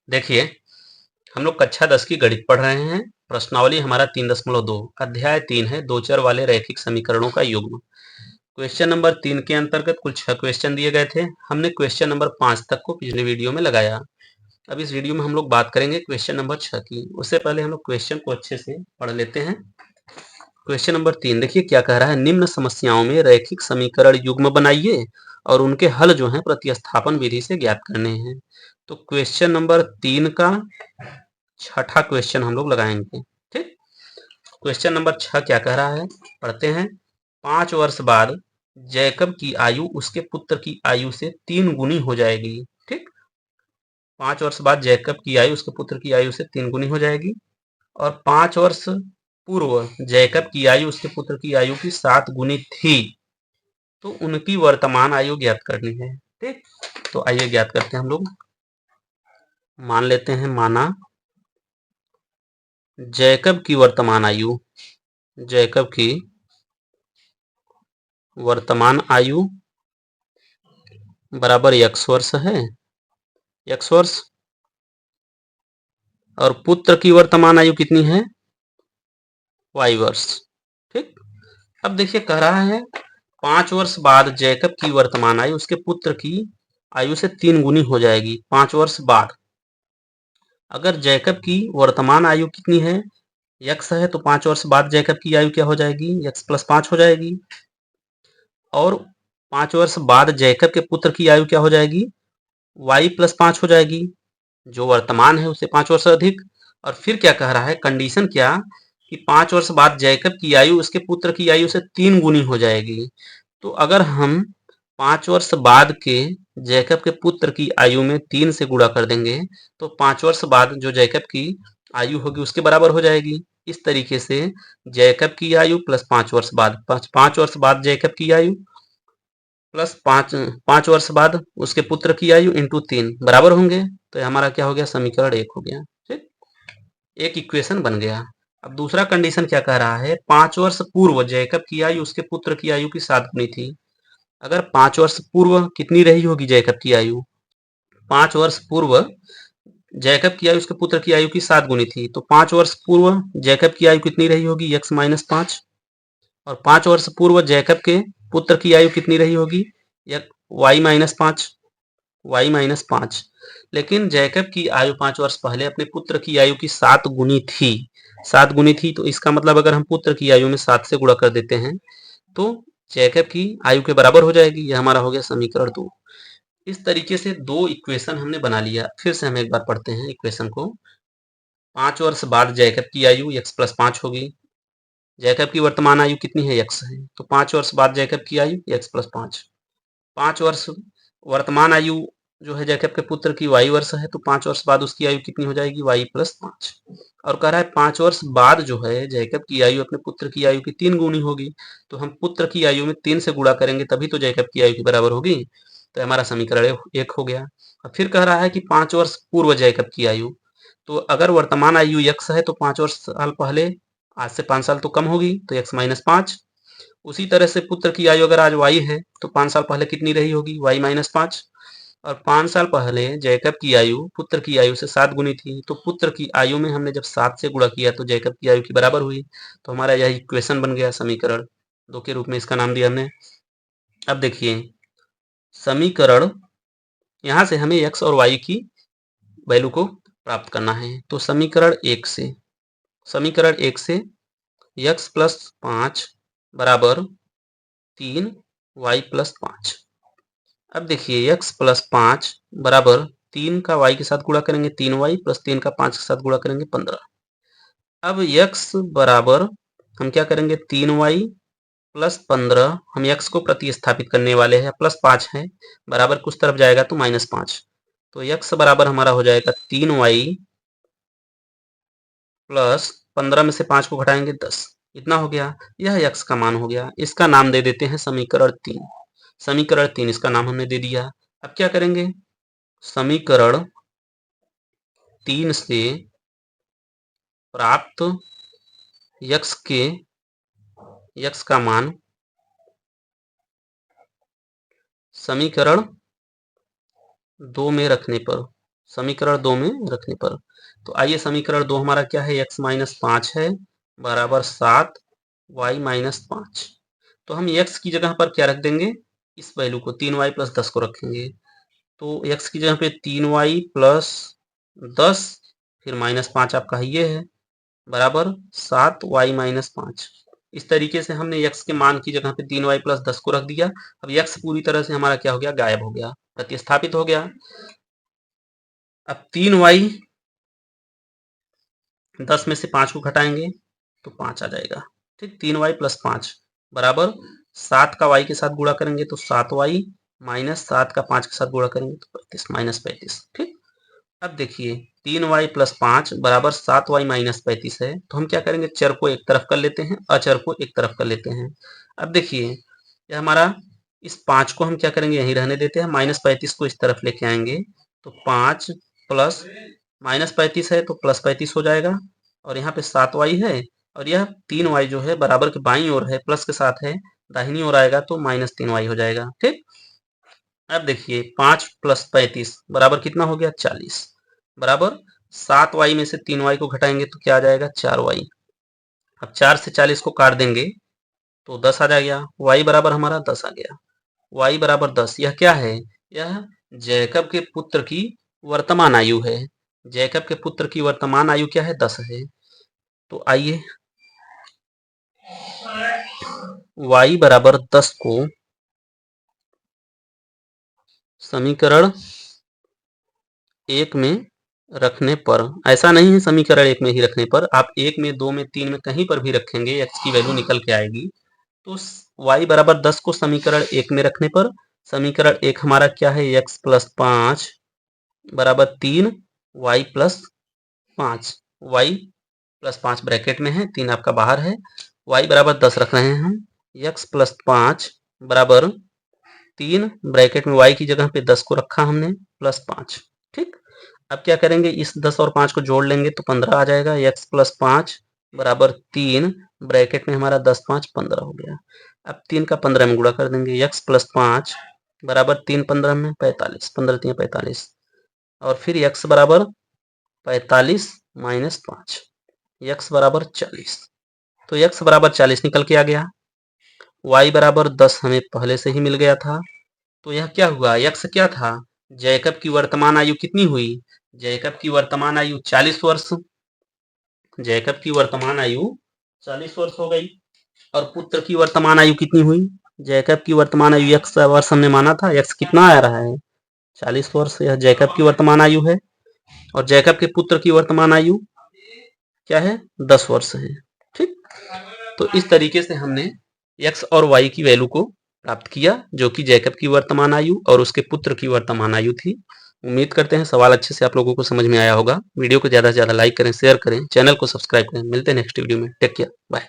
देखिए, हम लोग कक्षा 10 की गणित पढ़ रहे हैं। प्रश्नावली हमारा 3.2 अध्याय 3 है, दो चर वाले रैखिक समीकरणों का युग्म। क्वेश्चन नंबर 3 के अंतर्गत कुल 6 क्वेश्चन दिए गए थे। हमने क्वेश्चन नंबर 5 तक को पिछले वीडियो में लगाया। अब इस वीडियो में हम लोग बात करेंगे क्वेश्चन नंबर 6 की। उससे पहले हम लोग क्वेश्चन को अच्छे से पढ़ लेते हैं। क्वेश्चन नंबर 3 देखिए क्या कह रहा है। निम्न समस्याओं में रैखिक समीकरण युग्म बनाइए और उनके हल जो है प्रतिस्थापन विधि से ज्ञात करने हैं। तो क्वेश्चन नंबर 3 का छठा क्वेश्चन हम लोग लगाएंगे। ठीक, क्वेश्चन नंबर 6 क्या कह रहा है, पढ़ते हैं। 5 वर्ष बाद जैकब की आयु उसके पुत्र की आयु से 3 गुनी हो जाएगी। ठीक, 5 वर्ष बाद जैकब की आयु उसके पुत्र की आयु से 3 गुनी हो जाएगी और 5 वर्ष पूर्व जैकब की आयु उसके पुत्र की आयु की 7 गुनी थी। तो उनकी वर्तमान आयु ज्ञात करनी है। ठीक, तो आइए ज्ञात करते हैं हम लोग। मान लेते हैं, माना जैकब की वर्तमान आयु, जैकब की वर्तमान आयु बराबर x वर्ष है, x वर्ष, और पुत्र की वर्तमान आयु कितनी है, y वर्ष। ठीक, अब देखिए कह रहा है 5 वर्ष बाद जैकब की वर्तमान आयु उसके पुत्र की आयु से 3 गुनी हो जाएगी। 5 वर्ष बाद अगर जैकब की वर्तमान आयु कितनी है, x है, तो 5 वर्ष बाद जैकब की आयु क्या हो जाएगी, x प्लस 5 हो जाएगी। और 5 वर्ष बाद जैकब के पुत्र की आयु क्या हो जाएगी, y प्लस 5 हो जाएगी। जो वर्तमान है उससे 5 वर्ष अधिक। और फिर क्या कह रहा है, कंडीशन क्या, कि 5 वर्ष बाद जैकब की आयु उसके पुत्र की आयु से 3 गुनी हो जाएगी। तो अगर हम 5 वर्ष बाद के जैकब के पुत्र की आयु में 3 से गुणा कर देंगे तो 5 वर्ष बाद जो जैकब की आयु होगी उसके बराबर हो जाएगी। इस तरीके से जैकब की आयु प्लस 5 वर्ष बाद, 5 वर्ष बाद जैकब की आयु प्लस 5 वर्ष बाद उसके पुत्र की आयु इंटू 3 बराबर होंगे। तो हमारा क्या हो गया, समीकरण 1 हो गया। ठीक, एक इक्वेशन बन गया। अब दूसरा कंडीशन क्या कह रहा है, 5 वर्ष पूर्व जैकब की आयु उसके पुत्र की आयु की 7 गुनी थी। अगर 5 वर्ष पूर्व कितनी रही होगी जैकब की आयु, 5 वर्ष पूर्व जैकब की आयु उसके पुत्र की आयु की 7 गुनी थी, तो 5 वर्ष पूर्व जैकब की आयु कितनी रही होगी, x माइनस 5। और 5 वर्ष पूर्व जैकब के पुत्र की आयु कितनी रही होगी, y माइनस 5, y माइनस 5। लेकिन जैकब की आयु 5 वर्ष पहले अपने पुत्र की आयु की 7 गुनी थी, 7 गुनी थी। तो इसका मतलब अगर हम पुत्र की आयु में 7 से गुणा कर देते हैं तो जैकब की आयु के बराबर हो जाएगी। यह हमारा हो गया समीकरण 2। इस तरीके से दो इक्वेशन हमने बना लिया। फिर से हम एक बार पढ़ते हैं इक्वेशन को। 5 वर्ष बाद जैकब की आयु x प्लस 5 होगी। जैकब की वर्तमान आयु कितनी है, x है, तो 5 वर्ष बाद जैकब की आयु x प्लस 5। 5 वर्ष वर्तमान आयु जो है जैकब के पुत्र की y वर्ष है, तो 5 वर्ष बाद उसकी आयु कितनी हो जाएगी, y प्लस 5। और कह रहा है 5 वर्ष बाद जो है जैकब की आयु अपने पुत्र की आयु की 3 गुनी होगी। तो हम पुत्र की आयु में 3 से गुणा करेंगे तभी तो जैकब की आयु के बराबर होगी। तो हमारा समीकरण 1 हो गया। और फिर कह रहा है कि 5 वर्ष पूर्व जैकब की आयु, तो अगर वर्तमान आयु x है तो 5 वर्ष साल पहले, आज से 5 साल तो कम होगी, तो x माइनस 5। उसी तरह से पुत्र की आयु अगर आज y है तो 5 साल पहले कितनी रही होगी, y माइनस 5। और 5 साल पहले जैकब की आयु पुत्र की आयु से 7 गुनी थी, तो पुत्र की आयु में हमने जब 7 से गुणा किया तो जैकब की आयु की बराबर हुई। तो हमारा यह इक्वेशन बन गया, समीकरण 2 के रूप में इसका नाम दिया हमने। अब देखिए समीकरण, यहाँ से हमें x और y की वैल्यू को प्राप्त करना है। तो समीकरण 1 से, समीकरण 1 से x प्लस 5 बराबर 3 y प्लस 5। अब देखिए x प्लस 5 बराबर 3 का y के साथ गुणा करेंगे 3y प्लस 3 का 5 के साथ गुणा करेंगे 15। अब x बराबर हम क्या करेंगे, 3y प्लस 15, हम x को प्रतिस्थापित करने वाले हैं, प्लस 5 है, बराबर कुछ तरफ जाएगा तो माइनस 5। तो x बराबर हमारा हो जाएगा 3y प्लस 15 में से 5 को घटाएंगे 10, इतना हो गया। यह x का मान हो गया। इसका नाम दे देते हैं समीकरण 3। समीकरण 3 इसका नाम हमने दे दिया। अब क्या करेंगे, समीकरण 3 से प्राप्त x का मान समीकरण 2 में रखने पर, समीकरण 2 में रखने पर। तो आइए समीकरण 2 हमारा क्या है, x माइनस 5 है बराबर 7 y माइनस 5। तो हम x की जगह पर क्या रख देंगे, इस वैल्यू को 3y प्लस 10 को रखेंगे। तो x की जगह पे 3y प्लस 10 फिर माइनस 5 आपका ये है बराबर 7y माइनस 5। इस तरीके से हमने x के मान की जगह पे 3y प्लस 10 को रख दिया। अब x पूरी तरह से हमारा क्या हो गया, गायब हो गया, प्रतिस्थापित हो गया। अब 3y 10 में से 5 को घटाएंगे तो 5 आ जाएगा। ठीक, 3y प्लस 5 बराबर 7 का y के साथ गुणा करेंगे तो 7y माइनस 7 का 5 के साथ गुणा करेंगे तो 35 माइनस 35। ठीक, अब देखिए 3y प्लस 5 बराबर 7y माइनस 35 है। तो हम क्या करेंगे, चर को एक तरफ कर लेते हैं, अचर को एक तरफ कर लेते हैं। अब देखिए यह हमारा, इस 5 को हम क्या करेंगे, यहीं रहने देते हैं, माइनस 35 को इस तरफ लेके आएंगे तो 5 प्लस माइनस 35 है तो प्लस 35 हो जाएगा। और यहाँ पे 7y है और यह 3y जो है बराबर के बाईं ओर है, प्लस के साथ है, दाहिनी ओर आएगा तो माइनस 3y हो जाएगा। ठीक, अब देखिए 5 प्लस 35 बराबर कितना हो गया, 40 बराबर 7y में से 3y को घटाएंगे तो क्या आ जाएगा, 4y। अब 4 से 40 को काट देंगे तो 10 आ जाएगा, y बराबर हमारा 10 आ गया। y बराबर 10, यह क्या है, यह जैकब के पुत्र की वर्तमान आयु है। जैकब के पुत्र की वर्तमान आयु क्या है, 10 है। तो आइए y बराबर 10 को समीकरण 1 में रखने पर, ऐसा नहीं है समीकरण 1 में ही रखने पर, आप 1 में 2 में 3 में कहीं पर भी रखेंगे x की वैल्यू निकल के आएगी। तो y बराबर 10 को समीकरण 1 में रखने पर समीकरण 1 हमारा क्या है, x प्लस 5 बराबर 3 y plus 5, y plus 5 bracket में है, 3 आपका बाहर है, y बराबर 10 रख रहे हैं हम, x प्लस 5 बराबर 3 ब्रैकेट में y की जगह पे 10 को रखा हमने प्लस 5। ठीक, अब क्या करेंगे, इस 10 और 5 को जोड़ लेंगे तो 15 आ जाएगा। x प्लस 5 बराबर 3 ब्रैकेट में हमारा 10 5 15 हो गया। अब 3 का 15 में गुणा कर देंगे, x प्लस 5 बराबर 3 15 में 45, 15 3 45 और फिर x बराबर 45 माइनस 5, x बराबर 40। तो x बराबर 40 निकल के आ गया। y बराबर 10 हमें पहले से ही मिल गया था। तो यह क्या हुआ, x क्या था, जैकब की वर्तमान आयु कितनी हुई, जैकब की वर्तमान आयु 40 वर्ष। जैकब की वर्तमान आयु 40 वर्ष हो गई। और पुत्र की वर्तमान आयु कितनी हुई, जैकब की वर्तमान आयु x वर्ष हमने माना था, x कितना आ रहा है, 40 वर्ष। यह जैकब की वर्तमान आयु है। और जैकब के पुत्र की वर्तमान आयु क्या है, 10 वर्ष है। ठीक, तो इस तरीके से हमने x और y की वैल्यू को प्राप्त किया, जो कि जैकब की वर्तमान आयु और उसके पुत्र की वर्तमान आयु थी। उम्मीद करते हैं सवाल अच्छे से आप लोगों को समझ में आया होगा। वीडियो को ज़्यादा से ज़्यादा लाइक करें, शेयर करें, चैनल को सब्सक्राइब करें। मिलते हैं नेक्स्ट वीडियो में। Take care, bye.